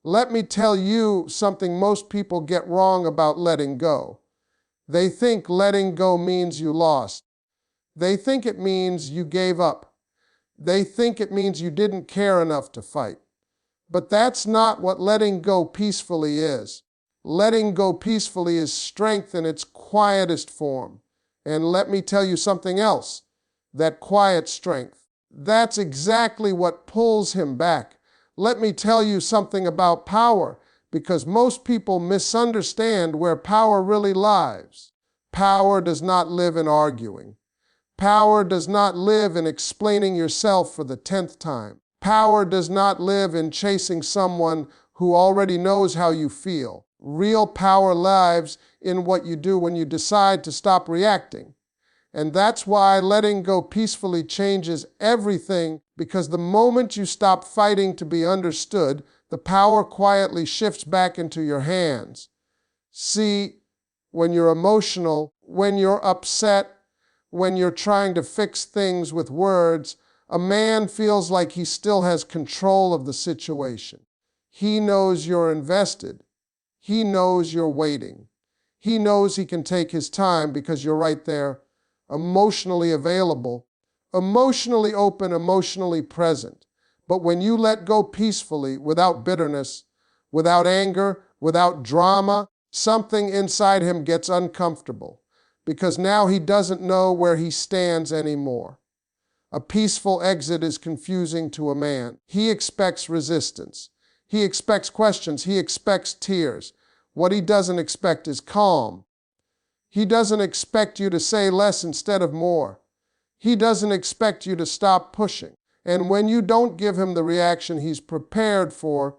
Let me tell you something most people get wrong about letting go. They think letting go means you lost. They think it means you gave up. They think it means you didn't care enough to fight. But that's not what letting go peacefully is. Letting go peacefully is strength in its quietest form. And let me tell you something else. That quiet strength, that's exactly what pulls him back. Let me tell you something about power, because most people misunderstand where power really lies. Power does not live in arguing. Power does not live in explaining yourself for the 10th time. Power does not live in chasing someone who already knows how you feel. Real power lives in what you do when you decide to stop reacting. And that's why letting go peacefully changes everything, because the moment you stop fighting to be understood, the power quietly shifts back into your hands. See, when you're emotional, when you're upset, when you're trying to fix things with words, a man feels like he still has control of the situation. He knows you're invested. He knows you're waiting. He knows he can take his time because you're right there, emotionally available, emotionally open, emotionally present. But when you let go peacefully, without bitterness, without anger, without drama, something inside him gets uncomfortable, because now he doesn't know where he stands anymore. A peaceful exit is confusing to a man. He expects resistance. He expects questions. He expects tears. What he doesn't expect is calm. He doesn't expect you to say less instead of more. He doesn't expect you to stop pushing. And when you don't give him the reaction he's prepared for,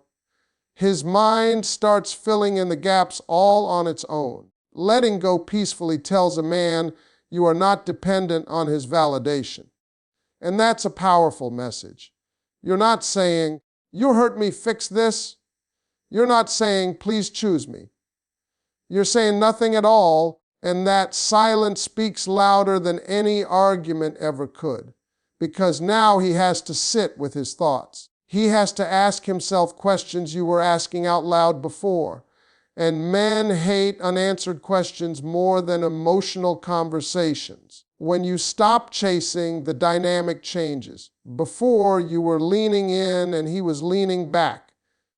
his mind starts filling in the gaps all on its own. Letting go peacefully tells a man you are not dependent on his validation. And that's a powerful message. You're not saying, "You hurt me, fix this." You're not saying, "Please choose me." You're saying nothing at all, and that silence speaks louder than any argument ever could. Because now he has to sit with his thoughts. He has to ask himself questions you were asking out loud before. And men hate unanswered questions more than emotional conversations. When you stop chasing, the dynamic changes. Before, you were leaning in and he was leaning back.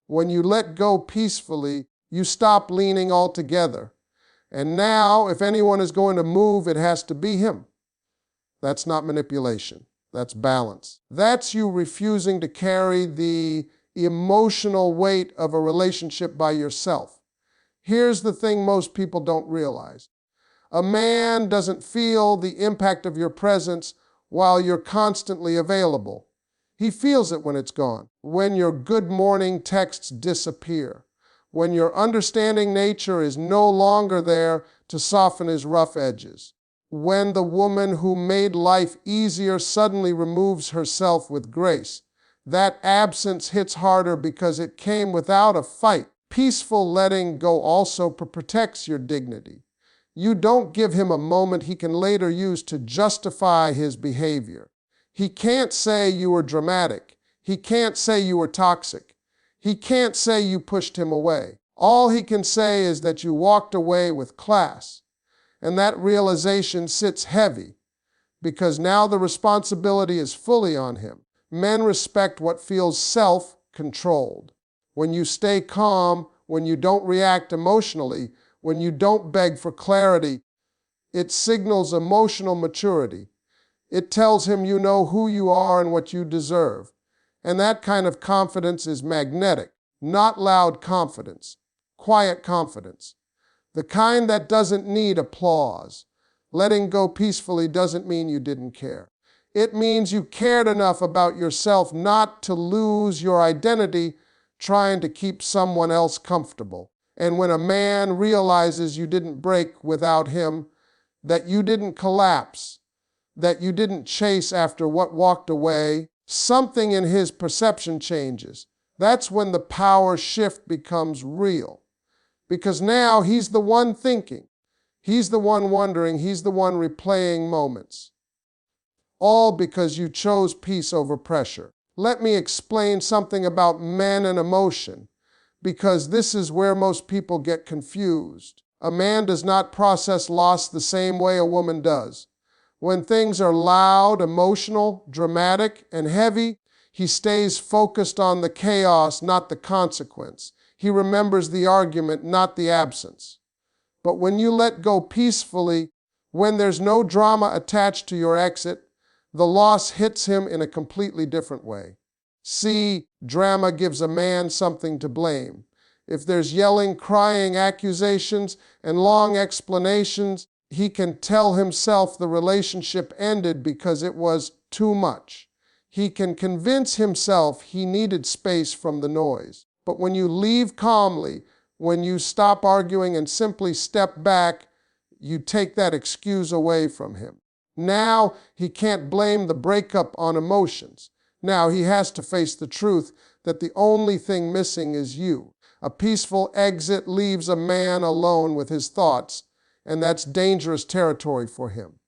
When you let go peacefully, you stop leaning altogether. And now, if anyone is going to move, it has to be him. That's not manipulation. That's balance. That's you refusing to carry the emotional weight of a relationship by yourself. Here's the thing most people don't realize. A man doesn't feel the impact of your presence while you're constantly available. He feels it when it's gone. When your good morning texts disappear. When your understanding nature is no longer there to soften his rough edges. When the woman who made life easier suddenly removes herself with grace. That absence hits harder because it came without a fight. Peaceful letting go also protects your dignity. You don't give him a moment he can later use to justify his behavior. He can't say you were dramatic. He can't say you were toxic. He can't say you pushed him away. All he can say is that you walked away with class. And that realization sits heavy, because now the responsibility is fully on him. Men respect what feels self-controlled. When you stay calm, when you don't react emotionally, when you don't beg for clarity, it signals emotional maturity. It tells him you know who you are and what you deserve. And that kind of confidence is magnetic, not loud confidence, quiet confidence. The kind that doesn't need applause. Letting go peacefully doesn't mean you didn't care. It means you cared enough about yourself not to lose your identity trying to keep someone else comfortable. And when a man realizes you didn't break without him, that you didn't collapse, that you didn't chase after what walked away, something in his perception changes. That's when the power shift becomes real. Because now he's the one thinking, he's the one wondering, he's the one replaying moments. All because you chose peace over pressure. Let me explain something about men and emotion. because this is where most people get confused. A man does not process loss the same way a woman does. When things are loud, emotional, dramatic, and heavy, he stays focused on the chaos, not the consequence. He remembers the argument, not the absence. But when you let go peacefully, when there's no drama attached to your exit, the loss hits him in a completely different way. See, drama gives a man something to blame. If there's yelling, crying, accusations, and long explanations, he can tell himself the relationship ended because it was too much. He can convince himself he needed space from the noise. But when you leave calmly, when you stop arguing and simply step back, you take that excuse away from him. Now he can't blame the breakup on emotions. Now he has to face the truth that the only thing missing is you. A peaceful exit leaves a man alone with his thoughts, and that's dangerous territory for him.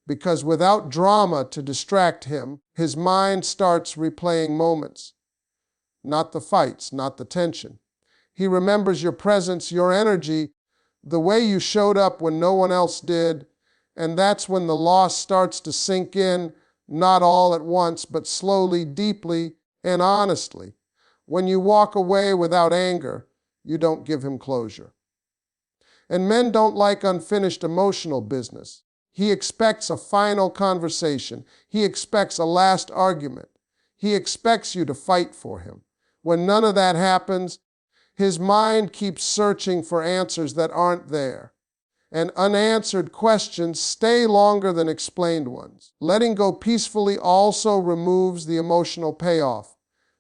Because without drama to distract him, his mind starts replaying moments. Not the fights, not the tension. He remembers your presence, your energy, the way you showed up when no one else did, and that's when the loss starts to sink in, not all at once, but slowly, deeply, and honestly. When you walk away without anger, you don't give him closure. And men don't like unfinished emotional business. He expects a final conversation. He expects a last argument. He expects you to fight for him. When none of that happens, his mind keeps searching for answers that aren't there. And unanswered questions stay longer than explained ones. Letting go peacefully also removes the emotional payoff.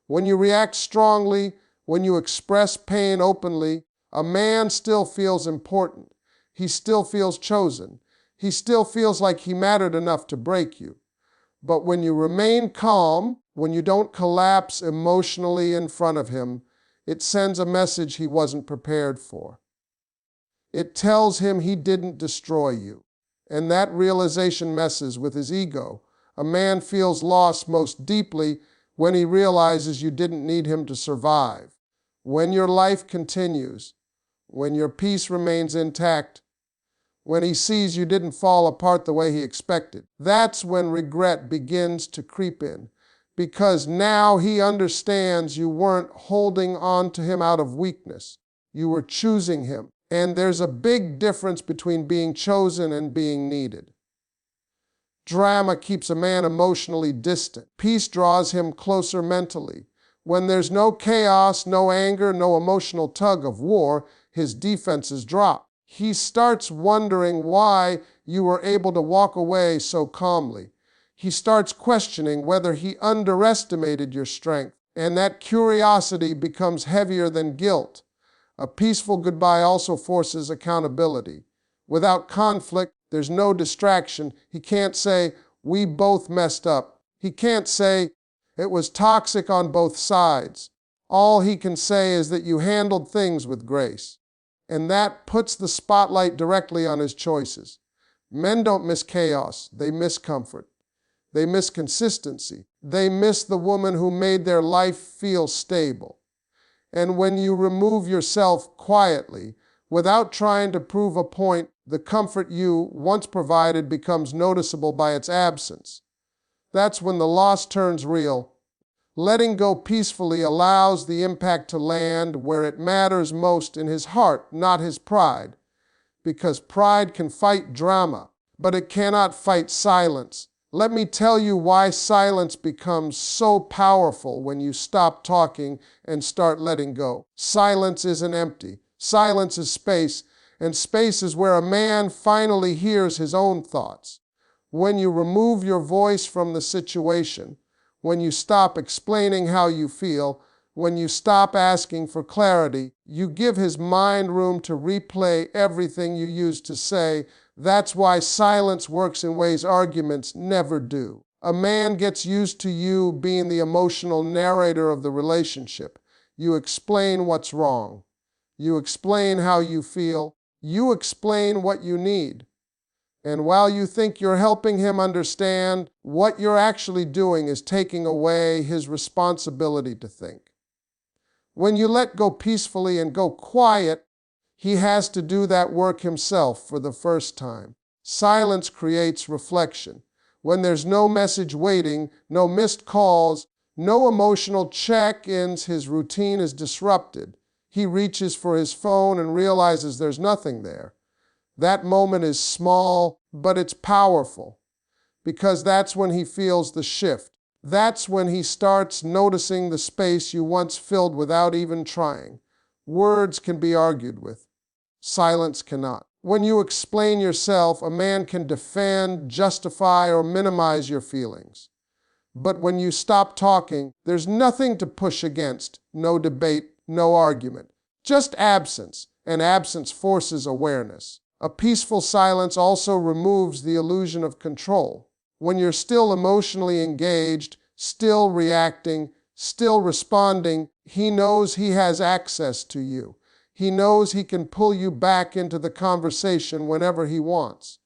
When you react strongly, when you express pain openly, a man still feels important. He still feels chosen. He still feels like he mattered enough to break you. But when you remain calm, when you don't collapse emotionally in front of him, it sends a message he wasn't prepared for. It tells him he didn't destroy you. And that realization messes with his ego. A man feels loss most deeply when he realizes you didn't need him to survive. When your life continues, when your peace remains intact, when he sees you didn't fall apart the way he expected, that's when regret begins to creep in. Because now he understands you weren't holding on to him out of weakness. You were choosing him. And there's a big difference between being chosen and being needed. Drama keeps a man emotionally distant. Peace draws him closer mentally. When there's no chaos, no anger, no emotional tug of war, his defenses drop. He starts wondering why you were able to walk away so calmly. He starts questioning whether he underestimated your strength, and that curiosity becomes heavier than guilt. A peaceful goodbye also forces accountability. Without conflict, there's no distraction. He can't say, "We both messed up." He can't say, "It was toxic on both sides." All he can say is that you handled things with grace. And that puts the spotlight directly on his choices. Men don't miss chaos, they miss comfort. They miss consistency. They miss the woman who made their life feel stable. And when you remove yourself quietly, without trying to prove a point, the comfort you once provided becomes noticeable by its absence. That's when the loss turns real. Letting go peacefully allows the impact to land where it matters most, in his heart, not his pride. Because pride can fight drama, but it cannot fight silence. Let me tell you why silence becomes so powerful when you stop talking and start letting go. Silence isn't empty. Silence is space, and space is where a man finally hears his own thoughts. When you remove your voice from the situation, when you stop explaining how you feel, when you stop asking for clarity, you give his mind room to replay everything you used to say. That's why silence works in ways arguments never do. A man gets used to you being the emotional narrator of the relationship. You explain what's wrong. You explain how you feel. You explain what you need. And while you think you're helping him understand, what you're actually doing is taking away his responsibility to think. When you let go peacefully and go quiet, he has to do that work himself for the first time. Silence creates reflection. When there's no message waiting, no missed calls, no emotional check-ins, his routine is disrupted. He reaches for his phone and realizes there's nothing there. That moment is small, but it's powerful, because that's when he feels the shift. That's when he starts noticing the space you once filled without even trying. Words can be argued with. Silence cannot. When you explain yourself, a man can defend, justify, or minimize your feelings. But when you stop talking, there's nothing to push against, no debate, no argument, just absence, and absence forces awareness. A peaceful silence also removes the illusion of control. When you're still emotionally engaged, still reacting, still responding, he knows he has access to you. He knows he can pull you back into the conversation whenever he wants.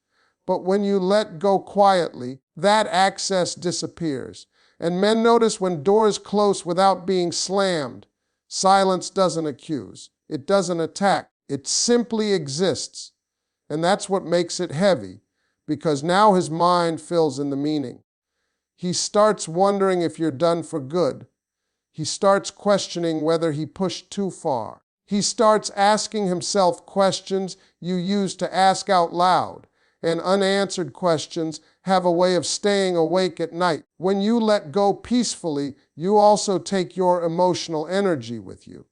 But when you let go quietly, that access disappears. And men notice when doors close without being slammed. Silence doesn't accuse. It doesn't attack. It simply exists. And that's what makes it heavy, because now his mind fills in the meaning. He starts wondering if you're done for good. He starts questioning whether he pushed too far. He starts asking himself questions you used to ask out loud, and unanswered questions have a way of staying awake at night. When you let go peacefully, you also take your emotional energy with you.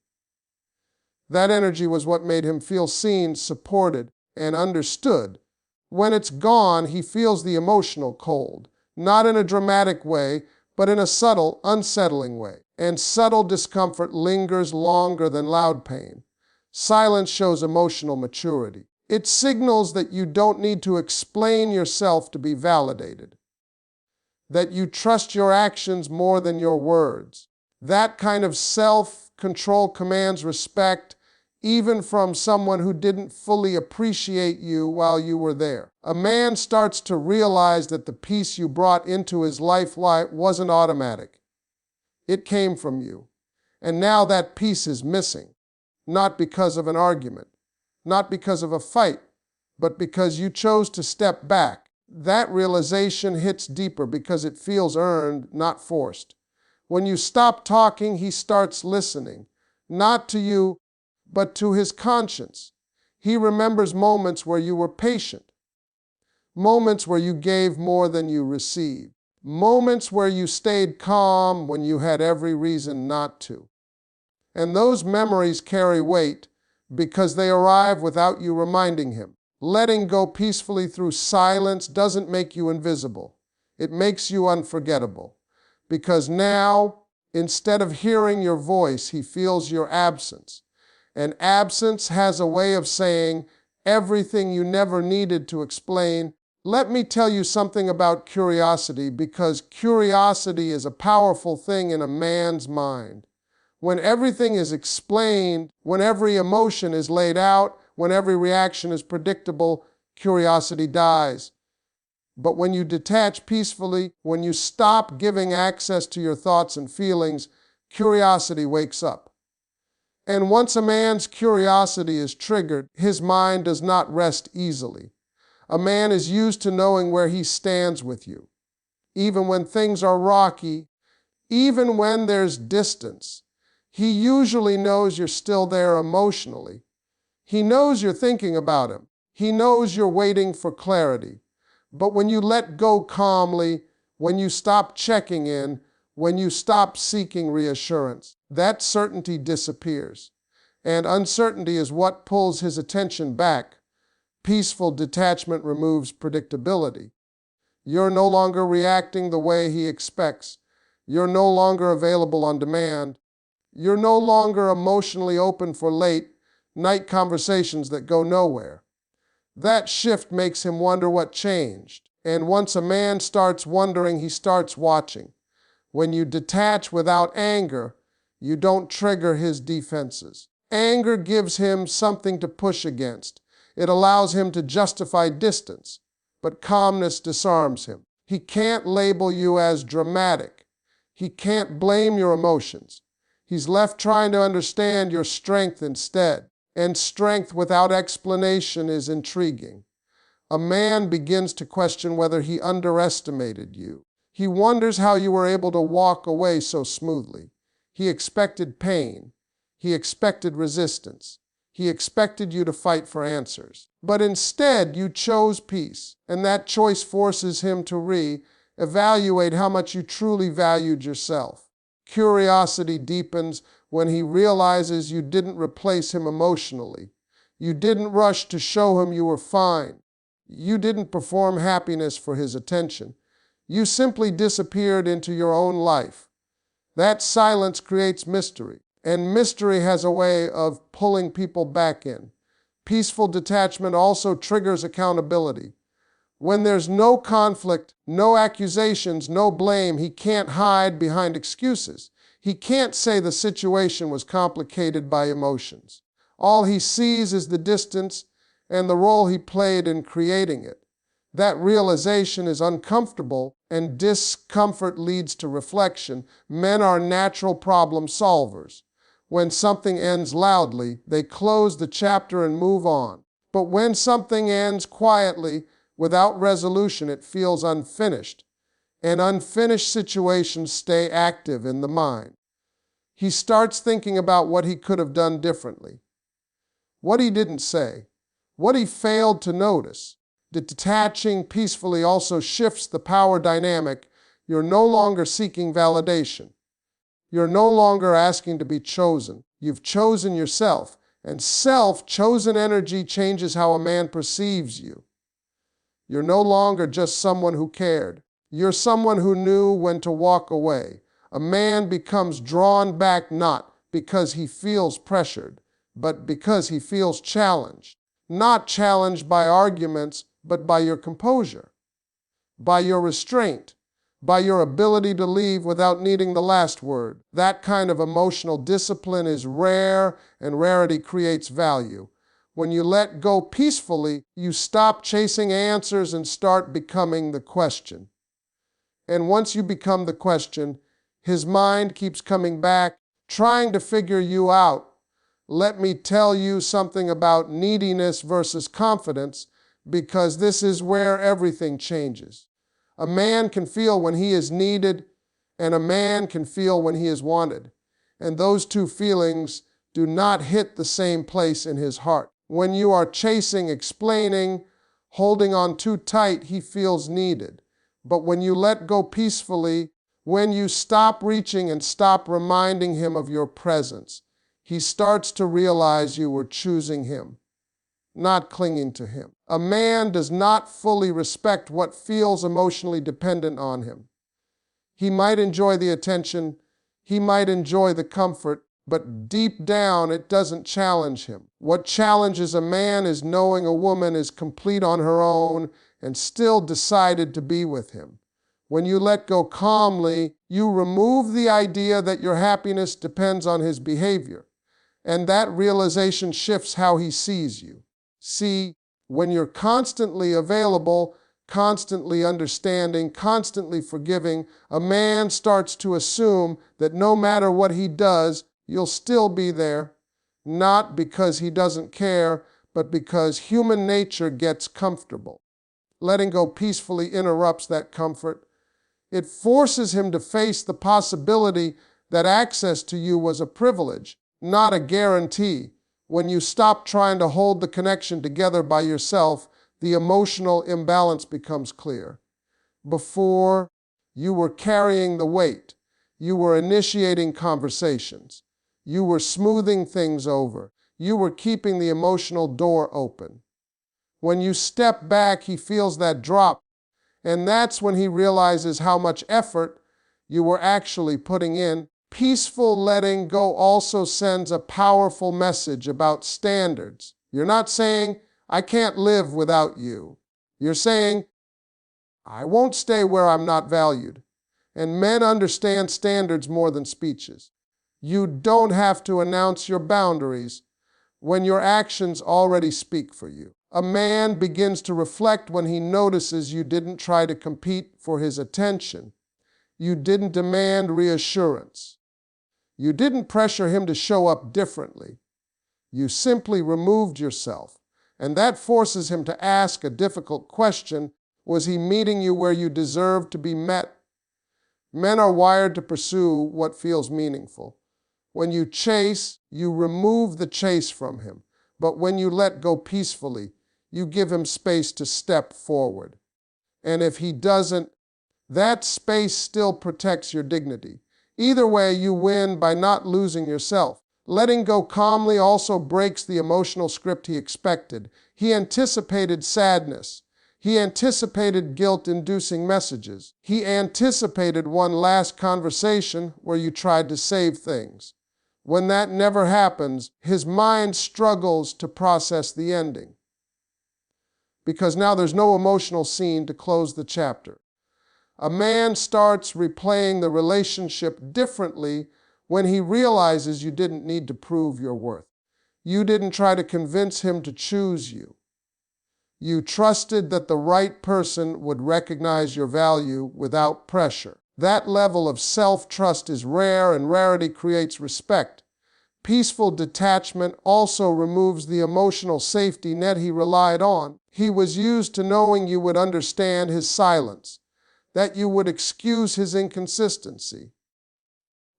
That energy was what made him feel seen, supported, and understood. When it's gone, he feels the emotional cold, not in a dramatic way, but in a subtle, unsettling way. And subtle discomfort lingers longer than loud pain. Silence shows emotional maturity. It signals that you don't need to explain yourself to be validated, that you trust your actions more than your words. That kind of self-control commands respect, even from someone who didn't fully appreciate you while you were there. A man starts to realize that the peace you brought into his life wasn't automatic. It came from you. And now that peace is missing, not because of an argument, not because of a fight, but because you chose to step back. That realization hits deeper because it feels earned, not forced. When you stop talking, he starts listening, not to you, but to his conscience. He remembers moments where you were patient, moments where you gave more than you received, moments where you stayed calm when you had every reason not to. And those memories carry weight because they arrive without you reminding him. Letting go peacefully through silence doesn't make you invisible. It makes you unforgettable. Because now, instead of hearing your voice, he feels your absence. And absence has a way of saying everything you never needed to explain. Let me tell you something about curiosity, because curiosity is a powerful thing in a man's mind. When everything is explained, when every emotion is laid out, when every reaction is predictable, curiosity dies. But when you detach peacefully, when you stop giving access to your thoughts and feelings, curiosity wakes up. And once a man's curiosity is triggered, his mind does not rest easily. A man is used to knowing where he stands with you. Even when things are rocky, even when there's distance, he usually knows you're still there emotionally. He knows you're thinking about him. He knows you're waiting for clarity. But when you let go calmly, when you stop checking in, when you stop seeking reassurance, that certainty disappears. And uncertainty is what pulls his attention back. Peaceful detachment removes predictability. You're no longer reacting the way he expects. You're no longer available on demand. You're no longer emotionally open for late night conversations that go nowhere. That shift makes him wonder what changed. And once a man starts wondering, he starts watching. When you detach without anger, you don't trigger his defenses. Anger gives him something to push against. It allows him to justify distance, but calmness disarms him. He can't label you as dramatic. He can't blame your emotions. He's left trying to understand your strength instead. And strength without explanation is intriguing. A man begins to question whether he underestimated you. He wonders how you were able to walk away so smoothly. He expected pain. He expected resistance. He expected you to fight for answers. But instead, you chose peace, and that choice forces him to re-evaluate how much you truly valued yourself. Curiosity deepens when he realizes you didn't replace him emotionally. You didn't rush to show him you were fine. You didn't perform happiness for his attention. You simply disappeared into your own life. That silence creates mystery, and mystery has a way of pulling people back in. Peaceful detachment also triggers accountability. When there's no conflict, no accusations, no blame, he can't hide behind excuses. He can't say the situation was complicated by emotions. All he sees is the distance and the role he played in creating it. That realization is uncomfortable, and discomfort leads to reflection. Men are natural problem solvers. When something ends loudly, they close the chapter and move on. But when something ends quietly, without resolution, it feels unfinished. And unfinished situations stay active in the mind. He starts thinking about what he could have done differently, what he didn't say, what he failed to notice. Detaching peacefully also shifts the power dynamic. You're no longer seeking validation. You're no longer asking to be chosen. You've chosen yourself, and self-chosen energy changes how a man perceives you. You're no longer just someone who cared. You're someone who knew when to walk away. A man becomes drawn back not because he feels pressured, but because he feels challenged. Not challenged by arguments, but by your composure, by your restraint, by your ability to leave without needing the last word. That kind of emotional discipline is rare, and rarity creates value. When you let go peacefully, you stop chasing answers and start becoming the question. And once you become the question, his mind keeps coming back, trying to figure you out. Let me tell you something about neediness versus confidence, because this is where everything changes. A man can feel when he is needed, and a man can feel when he is wanted. And those two feelings do not hit the same place in his heart. When you are chasing, explaining, holding on too tight, he feels needed. But when you let go peacefully, when you stop reaching and stop reminding him of your presence, he starts to realize you were choosing him, not clinging to him. A man does not fully respect what feels emotionally dependent on him. He might enjoy the attention, he might enjoy the comfort, but deep down it doesn't challenge him. What challenges a man is knowing a woman is complete on her own and still decided to be with him. When you let go calmly, you remove the idea that your happiness depends on his behavior. And that realization shifts how he sees you. See, when you're constantly available, constantly understanding, constantly forgiving, a man starts to assume that no matter what he does, you'll still be there. Not because he doesn't care, but because human nature gets comfortable. Letting go peacefully interrupts that comfort. It forces him to face the possibility that access to you was a privilege, not a guarantee. When you stop trying to hold the connection together by yourself, the emotional imbalance becomes clear. Before, you were carrying the weight. You were initiating conversations. You were smoothing things over. You were keeping the emotional door open. When you step back, he feels that drop, and that's when he realizes how much effort you were actually putting in. Peaceful letting go also sends a powerful message about standards. You're not saying, I can't live without you. You're saying, I won't stay where I'm not valued. And men understand standards more than speeches. You don't have to announce your boundaries when your actions already speak for you. A man begins to reflect when he notices you didn't try to compete for his attention. You didn't demand reassurance. You didn't pressure him to show up differently. You simply removed yourself. And that forces him to ask a difficult question. Was he meeting you where you deserved to be met? Men are wired to pursue what feels meaningful. When you chase, you remove the chase from him. But when you let go peacefully, you give him space to step forward. And if he doesn't, that space still protects your dignity. Either way, you win by not losing yourself. Letting go calmly also breaks the emotional script he expected. He anticipated sadness. He anticipated guilt-inducing messages. He anticipated one last conversation where you tried to save things. When that never happens, his mind struggles to process the ending. Because now there's no emotional scene to close the chapter. A man starts replaying the relationship differently when he realizes you didn't need to prove your worth. You didn't try to convince him to choose you. You trusted that the right person would recognize your value without pressure. That level of self-trust is rare, and rarity creates respect. Peaceful detachment also removes the emotional safety net he relied on. He was used to knowing you would understand his silence, that you would excuse his inconsistency,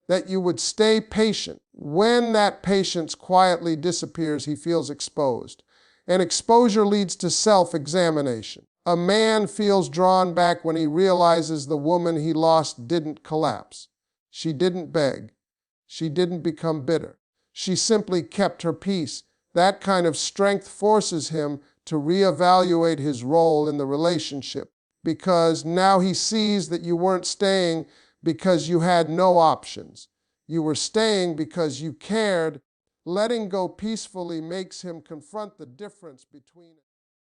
that you would stay patient. When that patience quietly disappears, he feels exposed. And exposure leads to self-examination. A man feels drawn back when he realizes the woman he lost didn't collapse. She didn't beg. She didn't become bitter. She simply kept her peace. That kind of strength forces him to reevaluate his role in the relationship, because now he sees that you weren't staying because you had no options. You were staying because you cared. Letting go peacefully makes him confront the difference between